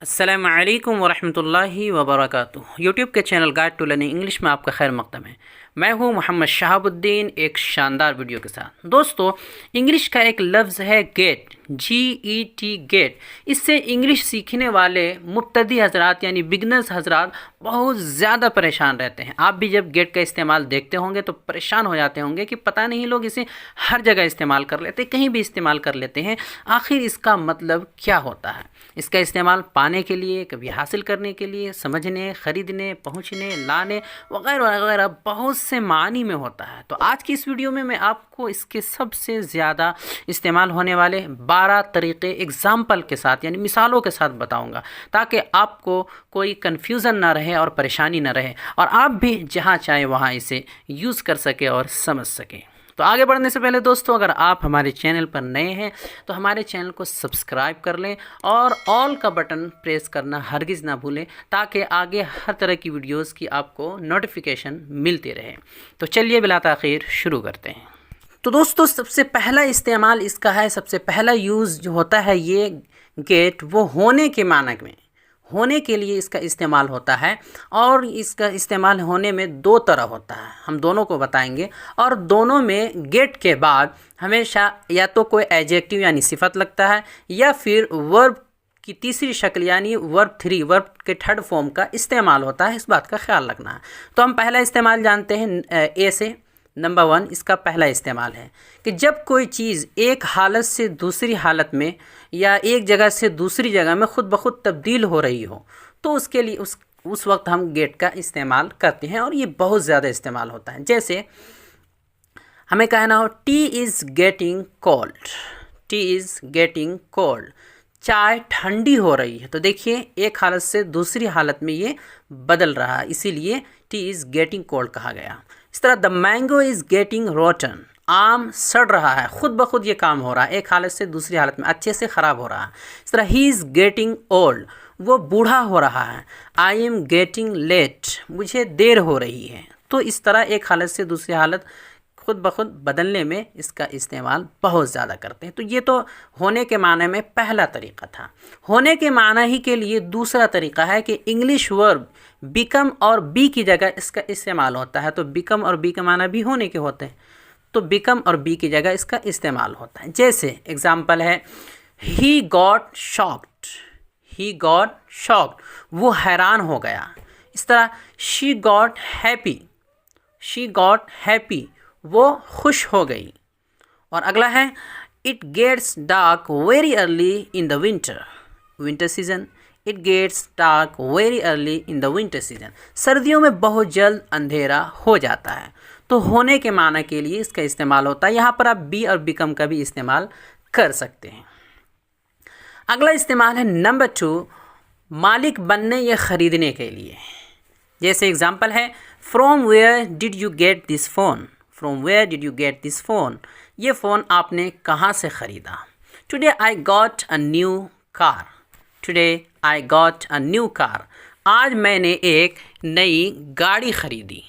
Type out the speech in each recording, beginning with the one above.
अस्सलामु अलैकुम वरहमतुल्लाहि वबरकातुहू। यूट्यूब के channel guide to learning English में आपका खैर मकदम है। मैं हूं मोहम्मद शहाबुद्दीन एक शानदार वीडियो के साथ। दोस्तों, इंग्लिश का एक लफ्ज़ है गेट, GET गेट। इससे इंग्लिश सीखने वाले मुब्तदी हजरात यानी बिगनर्स हजरात बहुत ज़्यादा परेशान रहते हैं। आप भी जब गेट का इस्तेमाल देखते होंगे तो परेशान हो जाते होंगे कि पता नहीं लोग इसे हर जगह इस्तेमाल कर लेते, कहीं भी इस्तेमाल कर लेते हैं। आखिर इसका मतलब क्या होता है? इसका इस्तेमाल पाने के लिए, कभी हासिल करने के लिए, समझने, ख़रीदने, पहुँचने, लाने वगैरह वगैरह बहुत से मानी में होता है। तो आज की इस वीडियो में मैं आपको इसके सबसे ज़्यादा इस्तेमाल होने वाले 12 तरीक़े एग्ज़ाम्पल के साथ यानी मिसालों के साथ बताऊंगा, ताकि आपको कोई कन्फ्यूज़न ना रहे और परेशानी ना रहे और आप भी जहाँ चाहे वहाँ इसे यूज़ कर सके और समझ सकें। तो आगे बढ़ने से पहले दोस्तों, अगर आप हमारे चैनल पर नए हैं तो हमारे चैनल को सब्सक्राइब कर लें और ऑल का बटन प्रेस करना हरगिज़ ना भूलें, ताकि आगे हर तरह की वीडियोस की आपको नोटिफिकेशन मिलती रहे। तो चलिए बिला ताख़ीर शुरू करते हैं। तो दोस्तों, सबसे पहला इस्तेमाल इसका है, सबसे पहला यूज़ जो होता है ये गेट, वो होने के मानक में, होने के लिए इसका इस्तेमाल होता है। और इसका इस्तेमाल होने में दो तरह होता है, हम दोनों को बताएंगे। और दोनों में गेट के बाद हमेशा या तो कोई एडजेक्टिव यानी सिफत लगता है या फिर वर्ब की तीसरी शक्ल यानी वर्ब 3, वर्ब के थर्ड फॉर्म का इस्तेमाल होता है। इस बात का ख्याल रखना है। तो हम पहला इस्तेमाल जानते हैं ए से। नंबर 1 इसका पहला इस्तेमाल है कि जब कोई चीज़ एक हालत से दूसरी हालत में या एक जगह से दूसरी जगह में ख़ुद ब खुद तब्दील हो रही हो, तो उसके लिए उस वक्त हम गेट का इस्तेमाल करते हैं और ये बहुत ज़्यादा इस्तेमाल होता है। जैसे हमें कहना हो T is getting cold, T is getting cold, चाय ठंडी हो रही है। तो देखिए एक हालत से दूसरी हालत में ये बदल रहा है, इसीलिए टी इज़ गेटिंग कोल्ड कहा गया। इस तरह the mango is getting rotten, आम सड़ रहा है, ख़ुद ब खुद ये काम हो रहा है, एक हालत से दूसरी हालत में अच्छे से ख़राब हो रहा है। इस तरह ही इज़ गेटिंग ओल्ड, वो बूढ़ा हो रहा है। आई एम गेटिंग लेट, मुझे देर हो रही है। तो इस तरह एक हालत से दूसरी हालत खुद ब खुद बदलने में इसका इस्तेमाल बहुत ज़्यादा करते हैं। तो ये तो होने के माने में पहला तरीक़ा था। होने के माना ही के लिए दूसरा तरीक़ा है कि इंग्लिश वर्ब बिकम और बी की जगह इसका इस्तेमाल होता है। तो बिकम और बी के माना भी होने के होते हैं, तो बिकम और बी की जगह इसका इस्तेमाल होता है। जैसे एग्ज़ाम्पल है he got shocked, he got shocked, वो हैरान हो गया। इस तरह she got happy, she got happy, वो खुश हो गई। और अगला है it gets dark very early in the winter, winter season, it gets dark very early in the winter season, सर्दियों में बहुत जल्द अंधेरा हो जाता है। तो होने के माना के लिए इसका इस्तेमाल होता है। यहाँ पर आप बी और बिकम का भी इस्तेमाल कर सकते हैं। अगला इस्तेमाल है नंबर 2, मालिक बनने या ख़रीदने के लिए। जैसे एग्ज़ाम्पल है from where did you get this phone, from where did you get this phone, ये फ़ोन आपने कहाँ से ख़रीदा। Today I got a new car, today I got a new car, आज मैंने एक नई गाड़ी ख़रीदी।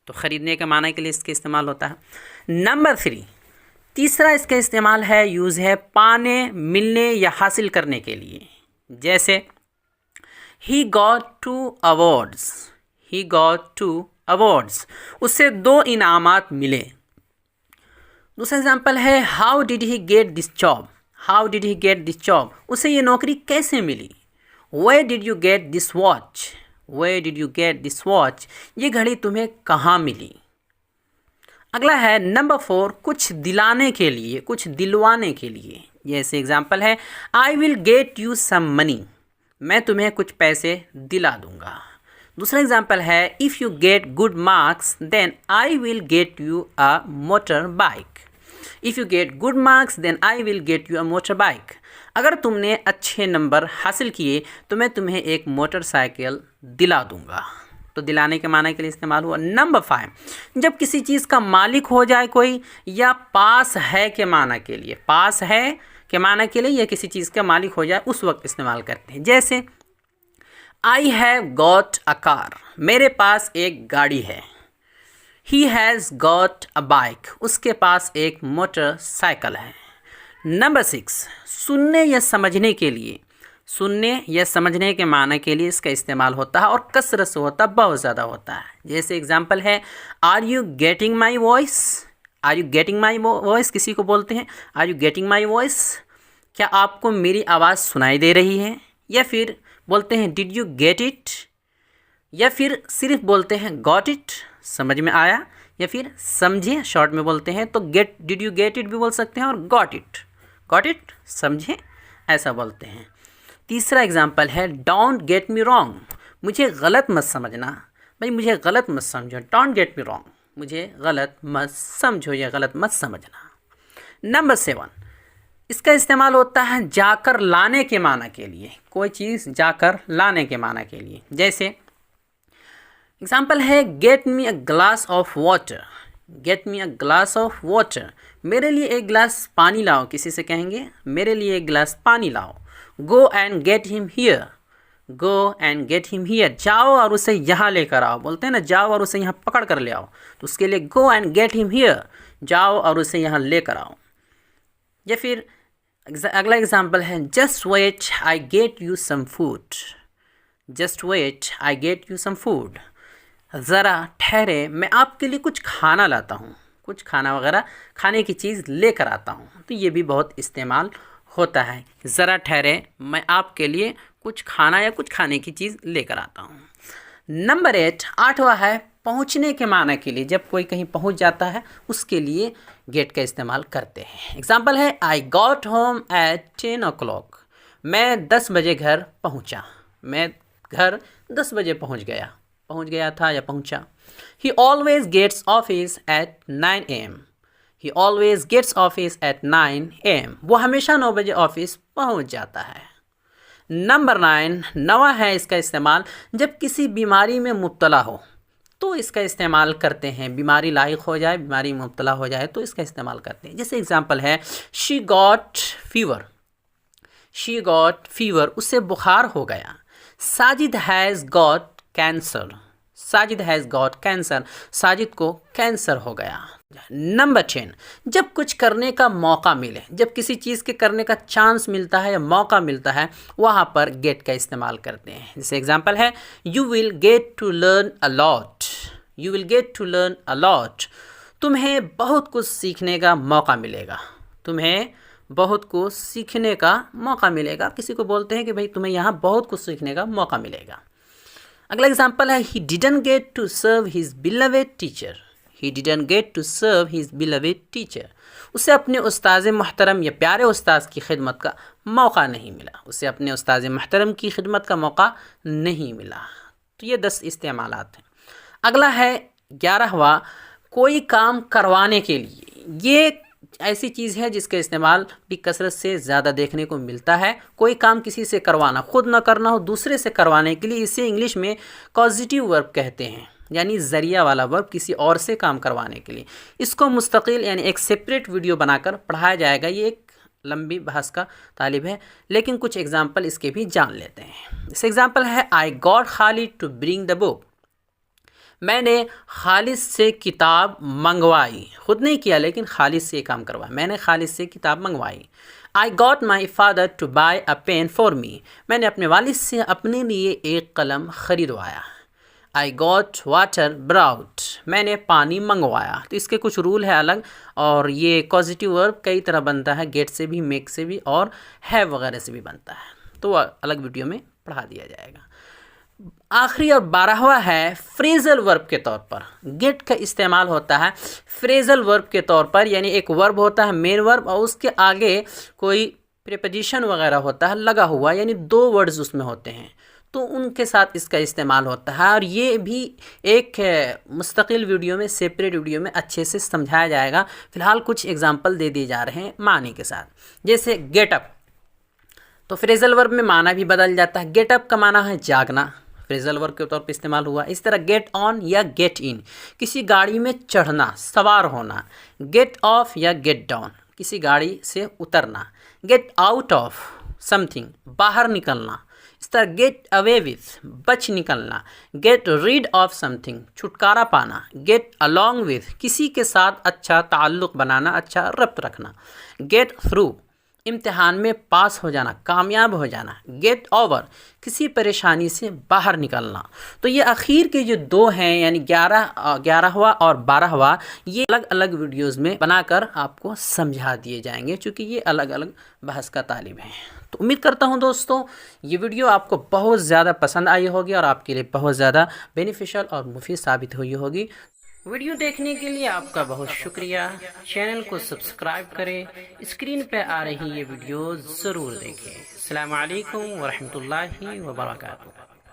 तो ख़रीदने के माना के लिए इसका इस्तेमाल होता है। नंबर 3 तीसरा इसका इस्तेमाल है, यूज़ है पाने, मिलने या हासिल करने के लिए। जैसे he got 2 awards, he got 2 awards, उससे 2 इनामात मिले। दूसरा एग्जाम्पल है how did he get this job, how did he get this job, उसे ये नौकरी कैसे मिली। Where did you get this watch, where did you get this watch, ये घड़ी तुम्हें कहाँ मिली। अगला है नंबर 4 कुछ दिलाने के लिए, कुछ दिलवाने के लिए। जैसे एग्जाम्पल है I will get you some money, मैं तुम्हें कुछ पैसे दिला दूंगा। दूसरा एग्जाम्पल है if you get good marks then I will get you a motorbike, if you get good marks then I will get you a motorbike, अगर तुमने अच्छे नंबर हासिल किए तो मैं तुम्हें एक मोटरसाइकिल दिला दूंगा। तो दिलाने के माना के लिए इस्तेमाल हुआ। नंबर 5 जब किसी चीज़ का मालिक हो जाए कोई, या पास है के माना के लिए, पास है के माना के लिए या किसी चीज़ का मालिक हो जाए उस वक्त इस्तेमाल करते हैं। जैसे I have got a car, मेरे पास एक गाड़ी है। He has got a bike, उसके पास एक मोटरसाइकिल है। नंबर 6 सुनने या समझने के लिए, सुनने या समझने के माने के लिए इसका इस्तेमाल होता है और कसरत से होता है, बहुत ज़्यादा होता है। जैसे एग्जांपल है are you getting my voice, are you getting my voice किसी को बोलते हैं are you getting my voice, क्या आपको मेरी आवाज़ सुनाई दे रही है। या फिर बोलते हैं डिड यू गेट इट, या फिर सिर्फ बोलते हैं गॉट इट, समझ में आया, या फिर समझे शॉर्ट में बोलते हैं तो get did you get it भी बोल सकते हैं और गॉट इट समझे ऐसा बोलते हैं। तीसरा एग्जांपल है डोंट गेट मी रॉन्ग, मुझे गलत मत समझना, भाई मुझे गलत मत समझो, डोंट गेट मी रॉन्ग, मुझे गलत मत समझो या गलत मत समझना। नंबर 7, इसका इस्तेमाल होता है जाकर लाने के माना के लिए, कोई चीज़ जाकर लाने के माना के लिए। जैसे एग्जाम्पल है get me a glass of water, get me a glass of water, मेरे लिए एक गिलास पानी लाओ, किसी से कहेंगे मेरे लिए एक गिलास पानी लाओ। Go and get him here, go and get him here, जाओ और उसे यहाँ लेकर आओ, बोलते हैं ना जाओ और उसे यहाँ पकड़ कर ले आओ, तो उसके लिए go and get him here, जाओ और उसे यहाँ लेकर आओ। या फिर अगला एग्जाम्पल है just wait I get you some food, just wait I get you some food, ज़रा ठहरे मैं आपके लिए कुछ खाना लाता हूँ, कुछ खाना वगैरह खाने की चीज़ लेकर आता हूँ, तो ये भी बहुत इस्तेमाल होता है, ज़रा ठहरे मैं आपके लिए कुछ खाना या कुछ खाने की चीज़ लेकर आता हूँ। नंबर 8, 8वां है पहुँचने के माना के लिए, जब कोई कहीं पहुँच जाता है उसके लिए गेट का इस्तेमाल करते हैं। एग्जाम्पल है I got home at 10 o'clock, मैं 10 बजे घर पहुँचा, मैं घर 10 बजे पहुँच गया था या पहुँचा। He always gets office at 9 AM, he always gets office at 9 AM, वो हमेशा 9 बजे ऑफिस पहुँच जाता है। नंबर 9, 9वां है इसका इस्तेमाल जब किसी बीमारी में मुब्तला हो तो इसका इस्तेमाल करते हैं, बीमारी लायक हो जाए, बीमारी में मुब्तला हो जाए तो इसका इस्तेमाल करते हैं। जैसे एग्जांपल है she got fever, she got fever, उससे बुखार हो गया। Sajid has got cancer, Sajid has got cancer, Sajid को कैंसर हो गया। नंबर 10, जब कुछ करने का मौका मिले, जब किसी चीज़ के करने का चांस मिलता है या मौका मिलता है वहाँ पर गेट का इस्तेमाल करते हैं। जैसे एग्जांपल है you will get to learn a lot, you will get to learn a lot, तुम्हें बहुत कुछ सीखने का मौका मिलेगा, तुम्हें बहुत कुछ सीखने का मौका मिलेगा, किसी को बोलते हैं कि भाई तुम्हें यहाँ बहुत कुछ सीखने का मौका मिलेगा। अगला एग्जांपल है he didn't get to serve his beloved teacher, he didn't get to serve his beloved teacher, उसे अपने उस्ताद मोहतरम या प्यारे उस्ताद की खिदमत का मौका नहीं मिला, उसे अपने उस्ताद मोहतरम की खिदमत का मौका नहीं मिला। तो ये 10 इस्तेमालात हैं। अगला है 11वां कोई काम करवाने के लिए, ये ऐसी चीज़ है जिसका इस्तेमाल भी कसरत से ज़्यादा देखने को मिलता है। कोई काम किसी से करवाना, खुद ना करना हो दूसरे से करवाने के लिए, इसे इंग्लिश में कॉजिटिव वर्ब कहते हैं, यानी ज़रिया वाला वर्ब, किसी और से काम करवाने के लिए। इसको मुस्तकिल यानी एक सेपरेट वीडियो बनाकर पढ़ाया जाएगा, ये एक लंबी बहस का तालिब है, लेकिन कुछ एग्जाम्पल इसके भी जान लेते हैं। इस एग्जाम्पल है I got Khalid to bring the book, मैंने खालिद से किताब मंगवाई, खुद नहीं किया लेकिन खालिद से काम करवाया, मैंने खालिद से किताब मंगवाई। I got my father to buy a pen for me, मैंने अपने वालिद से अपने लिए एक कलम ख़रीदवाया। आई गॉट वाटर ब्राउट, मैंने पानी मंगवाया। तो इसके कुछ रूल है अलग, और ये पॉजिटिव वर्ब कई तरह बनता है, गेट से भी, मेक से भी और हैव वगैरह से भी बनता है, तो अलग वीडियो में पढ़ा दिया जाएगा। आखिरी और 12वां है फ्रेजल वर्ब के तौर पर। गेट का इस्तेमाल होता है फ्रेजल वर्ब के तौर पर, यानी एक वर्ब होता है मेन वर्ब और उसके आगे कोई प्रीपोजिशन वगैरह होता है लगा हुआ, यानी 2 वर्ड्स उसमें होते हैं, तो उनके साथ इसका इस्तेमाल होता है। और ये भी एक मुस्तकिल वीडियो में, सेपरेट वीडियो में अच्छे से समझाया जाएगा। फ़िलहाल कुछ एग्जांपल दे दिए जा रहे हैं मानी के साथ। जैसे गेट अप, तो फ्रेजल वर्ब में माना भी बदल जाता है। गेट अप का माना है जागना, फ्रेजल वर्ब के तौर पर इस्तेमाल हुआ। इस तरह गेट ऑन या गेट इन, किसी गाड़ी में चढ़ना, सवार होना। गेट ऑफ या गेट डाउन, किसी गाड़ी से उतरना। गेट आउट ऑफ समथिंग, बाहर निकलना। इस तरह गेट अवे विथ, बच निकलना। गेट रीड ऑफ समथिंग, छुटकारा पाना। गेट अलॉन्ग विथ, किसी के साथ अच्छा ताल्लुक़ बनाना, अच्छा रब्त रखना। गेट थ्रू, इम्तिहान में पास हो जाना, कामयाब हो जाना, गेट ओवर, किसी परेशानी से बाहर निकलना। तो ये आखिर के जो दो हैं यानी 11वां और 12वां, ये अलग अलग वीडियोस में बनाकर आपको समझा दिए जाएंगे, क्योंकि ये अलग अलग बहस का तालिब है। तो उम्मीद करता हूँ दोस्तों ये वीडियो आपको बहुत ज़्यादा पसंद आई होगी और आपके लिए बहुत ज़्यादा बेनिफिशियल और मुफीद साबित हुई होगी। वीडियो देखने के लिए आपका बहुत शुक्रिया। चैनल को सब्सक्राइब करें, स्क्रीन पे आ रही ये वीडियो ज़रूर देखें। अस्सलामु अलैकुम वरहमतुल्लाहि वबरकातुहू।